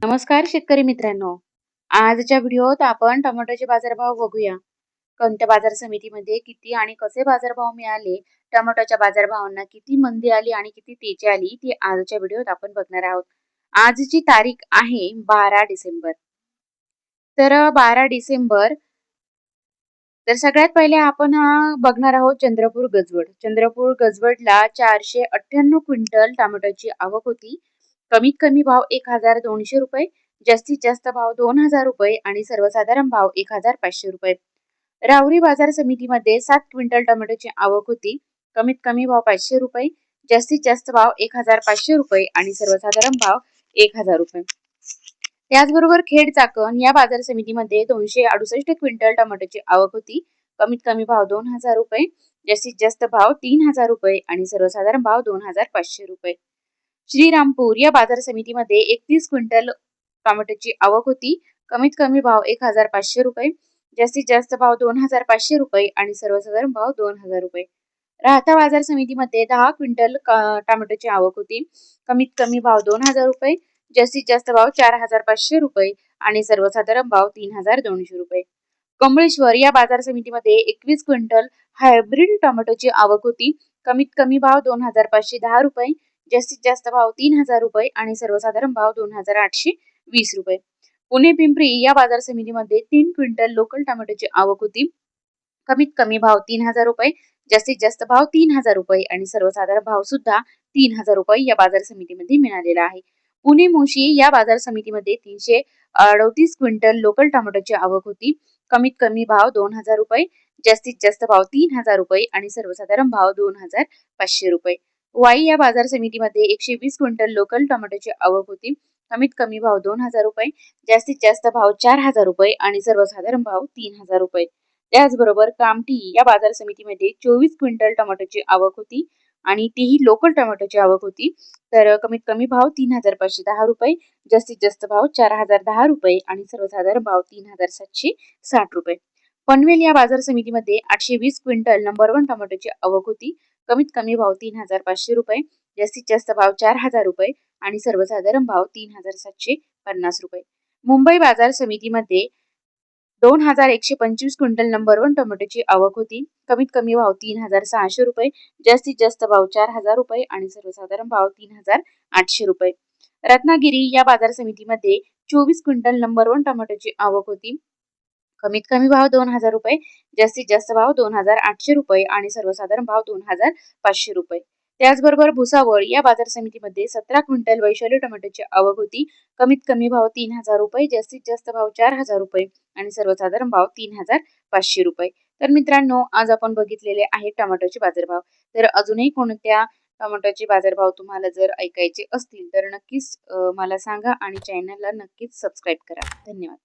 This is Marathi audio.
नमस्कार शेतकरी मित्रांनो. आजच्या व्हिडिओत आपण टोमॅटोचे बाजारभाव बघूया. कोणत्या बाजार समितीमध्ये किती आणि कसे बाजारभाव मिळाले, टोमॅटोच्या बाजारभावांना किती मंदी आली आणि किती तेजी आली, ती आजच्या व्हिडिओत आपण बघणार आहोत. आजची तारीख आहे 12 डिसेंबर. 12 डिसेंबर सगळ्यात पहिले आपण बघणार आहोत चंद्रपूर गजवड. चंद्रपूर गजवडला 498 क्विंटल टोमॅटोची आवक होती. कमीत कमी भाव 1200 रुपये, जास्तीत जास्त भाव 2000 रुपये आणि सर्वसाधारण भाव 1500 रुपये. राहुरी बाजार समितीमध्ये 7 क्विंटल टोमॅटोची आवक होती. कमीत कमी भाव 500 रुपये, जास्तीत जास्त भाव 1500 रुपये आणि सर्वसाधारण भाव 1000 रुपये. त्याचबरोबर खेड चाकण या बाजार समितीमध्ये 268 क्विंटल टोमॅटोची आवक होती. कमीत कमी भाव 2000 रुपये, जास्तीत जास्त भाव 3000 रुपये आणि सर्वसाधारण भाव 2500 रुपये. श्रीरामपूर या बाजार समितीमध्ये 31 क्विंटल टोमॅटोची आवक होती. कमीत कमी भाव 1500 रुपये, जास्तीत जास्त भाव 2500 रुपये आणि सर्वसाधारण भाव 2000 रुपये. राहता बाजार समितीमध्ये 10 क्विंटल टोमॅटोची आवक होती. कमीत कमी भाव 2000 रुपये, जास्तीत जास्त भाव 4500 रुपये आणि सर्वसाधारण भाव 3200 रुपये. कमळेश्वर या बाजार समितीमध्ये 21 क्विंटल हायब्रिड टोमॅटोची आवक होती. कमीत कमी भाव 2510 रुपये, जास्तीत जास्त भाव 3000 रुपये आणि सर्वसाधारण भाव 2820 रुपये. पुणे पिंपरी या बाजार समितीमध्ये 3 क्विंटल लोकल टोमॅटोची आवक होती. कमीत कमी भाव 3000 रुपये, जास्तीत जास्त भाव 3000 रुपये आणि सर्वसाधारण भाव सुद्धा 3000 रुपये या बाजार समितीमध्ये मिळालेला आहे. पुणे मोशी या बाजार समितीमध्ये 338 क्विंटल लोकल टोमॅटोची आवक होती. कमीत कमी भाव 2000 रुपये, जास्तीत जास्त भाव 3000 रुपये आणि सर्वसाधारण भाव 2500 रुपये. वाई या बाजार समितीमध्ये 120 क्विंटल लोकल टोमॅटोची आवक होती. कमीत कमी भाव 2000 रुपये, जास्तीत जास्त भाव 4000 रुपये आणि सर्वसाधारण भाव 3000 रुपये. त्याचबरोबर कामठी या बाजार समितीमध्ये 24 क्विंटल टोमॅटोची आवक होती आणि तीही लोकल टोमॅटोची आवक होती. कमीत कमी भाव 3510 रुपये, जास्तीत जास्त भाव 4010 रुपये आणि सर्वसाधारण भाव 3760 रुपये. पनवेल या बाजार समितीमध्ये 820 क्विंटल नंबर 1 टोमॅटोची आवक होती. कमीत कमी भाव 3500 रुपये, जास्तीत जास्त भाव 4000 रुपये आणि सर्वसाधारण भाव 3750 रुपये. मुंबई बाजार समितीमध्ये 2125 क्विंटल नंबर 1 टोमॅटोची आवक होती. कमीत कमी भाव 3600 रुपये, जास्तीत जास्त भाव 4000 रुपये आणि सर्वसाधारण भाव 3800 रुपये. रत्नागिरी या बाजार समितीमध्ये 24 क्विंटल नंबर 1 टोमॅटोची आवक होती. कमीत कमी भाव 2000 रुपये, जास्तीत जास्त भाव 2800 रुपये आणि सर्वसाधारण भाव 2500 रुपये. त्याचबरोबर भुसावळ या बाजार समितीमध्ये 17 क्विंटल वैशाली टोमॅटोची आवक होती. कमीत कमी भाव 3000 रुपये, जास्तीत जास्त भाव 4000 रुपये आणि सर्वसाधारण भाव 3500 रुपये. तर मित्रांनो, आज आपण बघितलेले आहे टोमॅटोचे बाजारभाव. अजूनही कोणत्या टोमॅटोचे बाजारभाव तुम्हाला जर ऐकायचे असतील तर नक्कीच मला सांगा आणि चॅनलला नक्कीच सबस्क्राईब करा. धन्यवाद.